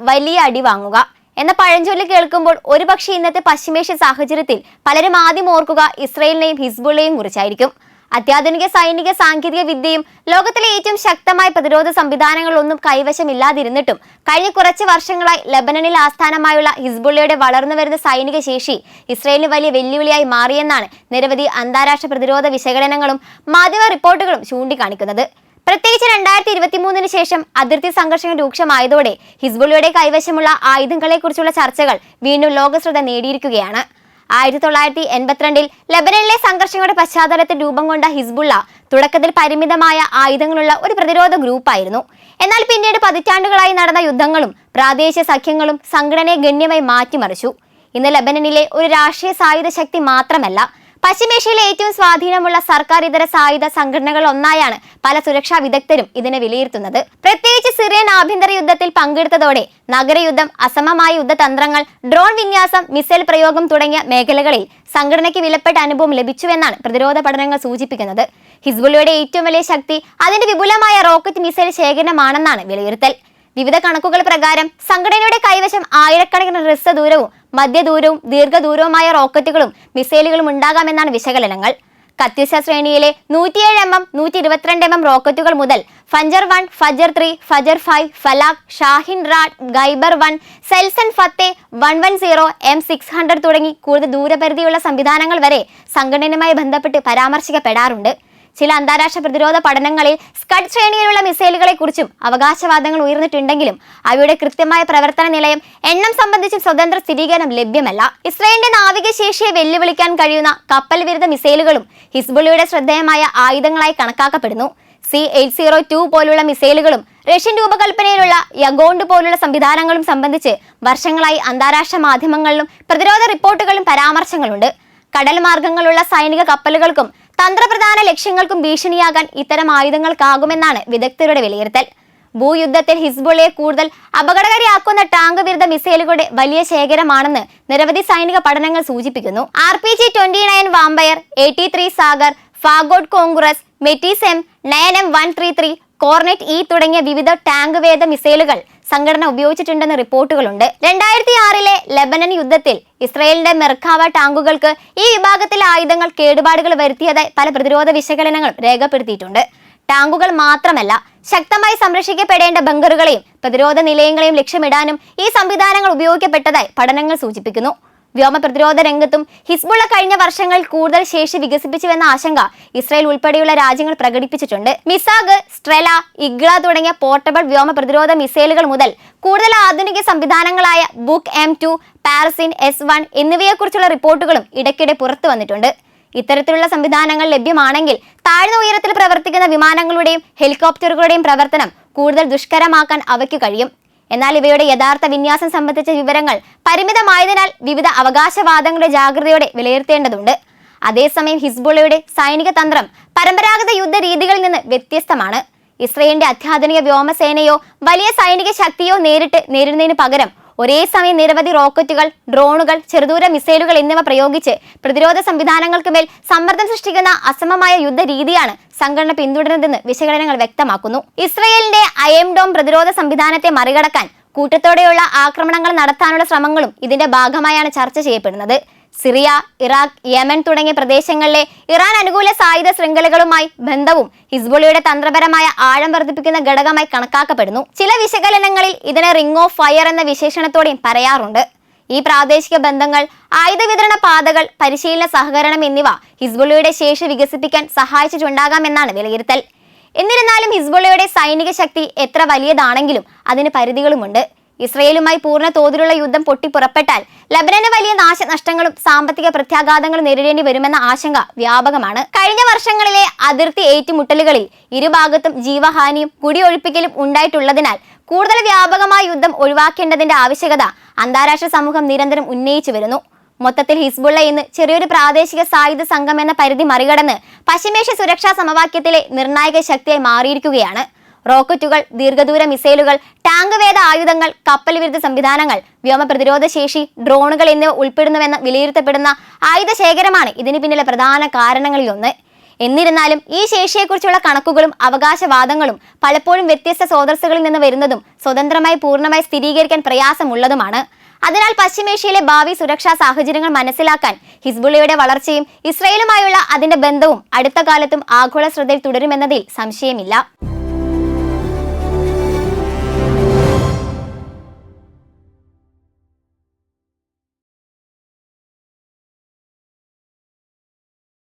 വലിയ അടി വാങ്ങുക എന്ന പഴഞ്ചൊല്ല് കേൾക്കുമ്പോൾ ഒരുപക്ഷെ ഇന്നത്തെ പശ്ചിമേഷ്യ സാഹചര്യത്തിൽ പലരും ആദ്യം ഓർക്കുക ഇസ്രയേലിനെയും ഹിസ്ബുള്ളയെയും കുറിച്ചായിരിക്കും. അത്യാധുനിക സൈനിക സാങ്കേതിക വിദ്യയും ലോകത്തിലെ ഏറ്റവും ശക്തമായ പ്രതിരോധ സംവിധാനങ്ങളൊന്നും കൈവശമില്ലാതിരുന്നിട്ടും കഴിഞ്ഞ കുറച്ച് വർഷങ്ങളായി ലെബനനിൽ ആസ്ഥാനമായുള്ള ഹിസ്ബുള്ളയുടെ വളർന്നുവരുന്ന സൈനിക ശേഷി ഇസ്രയേലിന് വലിയ വെല്ലുവിളിയായി മാറിയെന്നാണ് നിരവധി അന്താരാഷ്ട്ര പ്രതിരോധ വിശകലനങ്ങളും മാധ്യമ റിപ്പോർട്ടുകളും ചൂണ്ടിക്കാണിക്കുന്നത്. പ്രത്യേകിച്ച് 2023 ശേഷം അതിർത്തി സംഘർഷങ്ങൾ രൂക്ഷമായതോടെ ഹിസ്ബുള്ളയുടെ കൈവശമുള്ള ആയുധങ്ങളെക്കുറിച്ചുള്ള ചർച്ചകൾ വീണ്ടും ലോകശ്രദ്ധ നേടിയിരിക്കുകയാണ്. 1982 ലെബനനിലെ സംഘർഷങ്ങളുടെ പശ്ചാത്തലത്തിൽ രൂപം കൊണ്ട ഹിസ്ബുള്ള തുടക്കത്തിൽ പരിമിതമായ ആയുധങ്ങളുള്ള ഒരു പ്രതിരോധ ഗ്രൂപ്പായിരുന്നു. എന്നാൽ പിന്നീട് പതിറ്റാണ്ടുകളായി നടന്ന യുദ്ധങ്ങളും പ്രാദേശിക സഖ്യങ്ങളും സംഘടനയെ ഗണ്യമായി മാറ്റിമറിച്ചു. ഇന്ന് ലെബനനിലെ ഒരു രാഷ്ട്രീയ സായുധ ശക്തി മാത്രമല്ല, പശ്ചിമേഷ്യയിലെ ഏറ്റവും സ്വാധീനമുള്ള സർക്കാർ ഇതര സായുധ സംഘടനകൾ ഒന്നായാണ് പല സുരക്ഷാ വിദഗ്ധരും ഇതിനെ വിലയിരുത്തുന്നത്. പ്രത്യേകിച്ച് സിറിയൻ ആഭ്യന്തര യുദ്ധത്തിൽ പങ്കെടുത്തതോടെ നഗരയുദ്ധം, അസമമായ യുദ്ധതന്ത്രങ്ങൾ, ഡ്രോൺ വിന്യാസം, മിസൈൽ പ്രയോഗം തുടങ്ങിയ മേഖലകളിൽ സംഘടനയ്ക്ക് വിലപ്പെട്ട അനുഭവം ലഭിച്ചുവെന്നാണ് പ്രതിരോധ പഠനങ്ങൾ സൂചിപ്പിക്കുന്നത്. ഹിസ്ബുള്ളയുടെ ഏറ്റവും വലിയ ശക്തി അതിന്റെ വിപുലമായ റോക്കറ്റ് മിസൈൽ ശേഖരണമാണെന്നാണ് വിലയിരുത്തൽ. വിവിധ കണക്കുകൾ പ്രകാരം സംഘടനയുടെ കൈവശം ആയിരക്കണക്കിന് ഹ്രസ്വദൂരവും മധ്യദൂരവും ദീർഘദൂരവുമായ റോക്കറ്റുകളും മിസൈലുകളും ഉണ്ടാകാമെന്നാണ് വിശകലനങ്ങൾ. കത്യുസ ശ്രേണിയിലെ 107 mm, 122 mm റോക്കറ്റുകൾ മുതൽ ഫഞ്ചർ 1, ഫജർ 3, ഫജർ 5, Falaq, Shahin RAD, ഗൈബർ 1, സെൽസൺ Fateh 110, M600 തുടങ്ങി കൂടുതൽ ദൂരപരിധിയുള്ള സംവിധാനങ്ങൾ വരെ സംഘടനയുമായി ബന്ധപ്പെട്ട് പരാമർശിക്കപ്പെടാറുണ്ട്. ചില അന്താരാഷ്ട്ര പ്രതിരോധ പഠനങ്ങളിൽ സ്കഡ് ശ്രേണിയിലുള്ള മിസൈലുകളെ കുറിച്ചും അവകാശവാദങ്ങൾ ഉയർന്നിട്ടുണ്ടെങ്കിലും അവയുടെ കൃത്യമായ പ്രവർത്തന നിലയം, എണ്ണം സംബന്ധിച്ചും സ്വതന്ത്ര സ്ഥിരീകരണം ലഭ്യമല്ല. ഇസ്രയേലിന്റെ നാവികശേഷിയെ വെല്ലുവിളിക്കാൻ കഴിയുന്ന കപ്പൽ വിരുദ്ധ മിസൈലുകളും ഹിസ്ബുള്ളയുടെ ശ്രദ്ധേയമായ ആയുധങ്ങളായി കണക്കാക്കപ്പെടുന്നു. C-802 പോലുള്ള മിസൈലുകളും റഷ്യൻ രൂപകൽപ്പനയിലുള്ള യഗോണ്ട് പോലുള്ള സംവിധാനങ്ങളും സംബന്ധിച്ച് വർഷങ്ങളായി അന്താരാഷ്ട്ര മാധ്യമങ്ങളിലും പ്രതിരോധ റിപ്പോർട്ടുകളിലും പരാമർശങ്ങളുണ്ട്. കടൽ മാർഗങ്ങളുള്ള സൈനിക കപ്പലുകൾക്കും തന്ത്രപ്രധാന ലക്ഷ്യങ്ങൾക്കും ഭീഷണിയാകാൻ ഇത്തരം ആയുധങ്ങൾക്കാകുമെന്നാണ് വിദഗ്ധരുടെ വിലയിരുത്തൽ. ഭൂയുദ്ധത്തിൽ ഹിസ്ബുള്ളയെ കൂടുതൽ അപകടകാരിയാക്കുന്ന ടാങ്ക് വിരുദ്ധ മിസൈലുകളുടെ വലിയ ശേഖരമാണെന്ന് നിരവധി സൈനിക പഠനങ്ങൾ സൂചിപ്പിക്കുന്നു. RPG-29 vampire, AT-3 Sagger, Fagot Konkurs, Metis M, 9M133, Kornet E തുടങ്ങിയ വിവിധ ടാങ്ക് വേദ മിസൈലുകൾ സംഘടന ഉപയോഗിച്ചിട്ടുണ്ടെന്ന് റിപ്പോർട്ടുകളുണ്ട്. 2006 ലെബനൻ യുദ്ധത്തിൽ ഇസ്രയേലിന്റെ മെർക്കാവ ടാങ്കുകൾക്ക് ഈ വിഭാഗത്തിലെ ആയുധങ്ങൾ കേടുപാടുകൾ വരുത്തിയതായി പല പ്രതിരോധ വിശകലനങ്ങളും രേഖപ്പെടുത്തിയിട്ടുണ്ട്. ടാങ്കുകൾ മാത്രമല്ല, ശക്തമായി സംരക്ഷിക്കപ്പെടേണ്ട ബങ്കറുകളെയും പ്രതിരോധ നിലയങ്ങളെയും ലക്ഷ്യമിടാനും ഈ സംവിധാനങ്ങൾ ഉപയോഗിക്കപ്പെട്ടതായി പഠനങ്ങൾ സൂചിപ്പിക്കുന്നു. വ്യോമ പ്രതിരോധ രംഗത്തും ഹിസ്ബുള്ള കഴിഞ്ഞ വർഷങ്ങളിൽ കൂടുതൽ ശേഷി വികസിപ്പിച്ചുവെന്ന ആശങ്ക ഇസ്രായേൽ ഉൾപ്പെടെയുള്ള രാജ്യങ്ങൾ പ്രകടിപ്പിച്ചിട്ടുണ്ട്. മിസാഗ്, സ്ട്രെല, ഇഗ്ല തുടങ്ങിയ പോർട്ടബിൾ വ്യോമ പ്രതിരോധ മിസൈലുകൾ മുതൽ കൂടുതൽ ആധുനിക സംവിധാനങ്ങളായ ബുക്ക് M2, പാരസിൻ S1 എന്നിവയെക്കുറിച്ചുള്ള റിപ്പോർട്ടുകളും ഇടയ്ക്കിടെ പുറത്തു വന്നിട്ടുണ്ട്. ഇത്തരത്തിലുള്ള സംവിധാനങ്ങൾ ലഭ്യമാണെങ്കിൽ താഴ്ന്ന ഉയരത്തിൽ പ്രവർത്തിക്കുന്ന വിമാനങ്ങളുടെയും ഹെലികോപ്റ്ററുകളുടെയും പ്രവർത്തനം കൂടുതൽ ദുഷ്കരമാക്കാൻ അവയ്ക്ക് കഴിയും. എന്നാൽ ഇവയുടെ യഥാർത്ഥ വിന്യാസം സംബന്ധിച്ച വിവരങ്ങൾ പരിമിതമായതിനാൽ വിവിധ അവകാശവാദങ്ങളുടെ ജാഗ്രതയോടെ വിലയിരുത്തേണ്ടതുണ്ട്. അതേസമയം ഹിസ്ബുള്ളയുടെ സൈനിക തന്ത്രം പരമ്പരാഗത യുദ്ധ രീതികളിൽ നിന്ന് വ്യത്യസ്തമാണ്. ഇസ്രയേലിന്റെ അത്യാധുനിക വ്യോമസേനയോ വലിയ സൈനിക ശക്തിയോ നേരിട്ട് നേരിടുന്നതിന് പകരം ഒരേ സമയം നിരവധി റോക്കറ്റുകൾ, ഡ്രോണുകൾ, ചെറുദൂര മിസൈലുകൾ എന്നിവ പ്രയോഗിച്ച് പ്രതിരോധ സംവിധാനങ്ങൾക്ക് മേൽ സമ്മർദ്ദം സൃഷ്ടിക്കുന്ന അസമമായ യുദ്ധ രീതിയാണ് സംഘടന പിന്തുടരുന്നതെന്ന് വിശകലനങ്ങൾ വ്യക്തമാക്കുന്നു. ഇസ്രയേലിന്റെ അയൺ ഡോം പ്രതിരോധ സംവിധാനത്തെ മറികടക്കാൻ കൂട്ടത്തോടെയുള്ള ആക്രമണങ്ങൾ നടത്താനുള്ള ശ്രമങ്ങളും ഇതിന്റെ ഭാഗമായാണ് ചർച്ച ചെയ്യപ്പെടുന്നത്. സിറിയ, ഇറാഖ്, യമൻ തുടങ്ങിയ പ്രദേശങ്ങളിലെ ഇറാൻ അനുകൂല സായുധ ശൃംഖലകളുമായി ബന്ധവും ഹിസ്ബുള്ളയുടെ തന്ത്രപരമായ ആഴം വർദ്ധിപ്പിക്കുന്ന ഘടകമായി കണക്കാക്കപ്പെടുന്നു. ചില വിശകലനങ്ങളിൽ ഇതിനെ റിംഗ് ഓഫ് ഫയർ എന്ന വിശേഷണത്തോടെയും പറയാറുണ്ട്. ഈ പ്രാദേശിക ബന്ധങ്ങൾ, ആയുധ വിതരണ പാതകൾ, പരിശീലന സഹകരണം എന്നിവ ഹിസ്ബുള്ളയുടെ ശേഷി വികസിപ്പിക്കാൻ സഹായിച്ചിട്ടുണ്ടാകാമെന്നാണ് വിലയിരുത്തൽ. എന്നിരുന്നാലും ഹിസ്ബുള്ളയുടെ സൈനിക ശക്തി എത്ര വലിയതാണെങ്കിലും അതിന് പരിധികളുമുണ്ട്. ഇസ്രയേലുമായി പൂർണ്ണ തോതിലുള്ള യുദ്ധം പൊട്ടിപ്പുറപ്പെട്ടാൽ ലെബനന് വലിയ നാശനഷ്ടങ്ങളും സാമ്പത്തിക പ്രത്യാഘാതങ്ങളും നേരിടേണ്ടി വരുമെന്ന ആശങ്ക വ്യാപകമാണ്. കഴിഞ്ഞ വർഷങ്ങളിലെ അതിർത്തി ഏറ്റുമുട്ടലുകളിൽ ഇരുഭാഗത്തും ജീവഹാനിയും കുടിയൊഴിപ്പിക്കലും ഉണ്ടായിട്ടുള്ളതിനാൽ കൂടുതൽ വ്യാപകമായ യുദ്ധം ഒഴിവാക്കേണ്ടതിന്റെ ആവശ്യകത അന്താരാഷ്ട്ര സമൂഹം നിരന്തരം ഉന്നയിച്ചു വരുന്നു. മൊത്തത്തിൽ ഹിസ്ബുള്ള ഇന്ന് ചെറിയൊരു പ്രാദേശിക സായുധ സംഘം എന്ന പരിധി മറികടന്ന് പശ്ചിമേഷ്യ സുരക്ഷാ സമവാക്യത്തിലെ നിർണായക ശക്തിയായി മാറിയിരിക്കുകയാണ്. റോക്കറ്റുകൾ, ദീർഘദൂര മിസൈലുകൾ, ടാങ്ക് വേദ ആയുധങ്ങൾ, കപ്പൽ വിരുദ്ധ സംവിധാനങ്ങൾ, വ്യോമ പ്രതിരോധ ശേഷി, ഡ്രോണുകൾ എന്നിവ ഉൾപ്പെടുന്നുവെന്ന് വിലയിരുത്തപ്പെടുന്ന ആയുധ ശേഖരമാണ് ഇതിന് പിന്നിലെ പ്രധാന കാരണങ്ങളിലൊന്ന്. എന്നിരുന്നാലും ഈ ശേഷിയെക്കുറിച്ചുള്ള കണക്കുകളും അവകാശവാദങ്ങളും പലപ്പോഴും വ്യത്യസ്ത സ്രോതസ്സുകളിൽ നിന്ന് വരുന്നതും സ്വതന്ത്രമായി പൂർണ്ണമായി സ്ഥിരീകരിക്കാൻ പ്രയാസമുള്ളതുമാണ്. അതിനാൽ പശ്ചിമേഷ്യയിലെ ഭാവി സുരക്ഷാ സാഹചര്യങ്ങൾ മനസ്സിലാക്കാൻ ഹിസ്ബുള്ളയുടെ വളർച്ചയും ഇസ്രയേലുമായുള്ള അതിന്റെ ബന്ധവും അടുത്ത കാലത്തും ആഗോള ശ്രദ്ധയിൽ തുടരുമെന്നതിൽ സംശയമില്ല.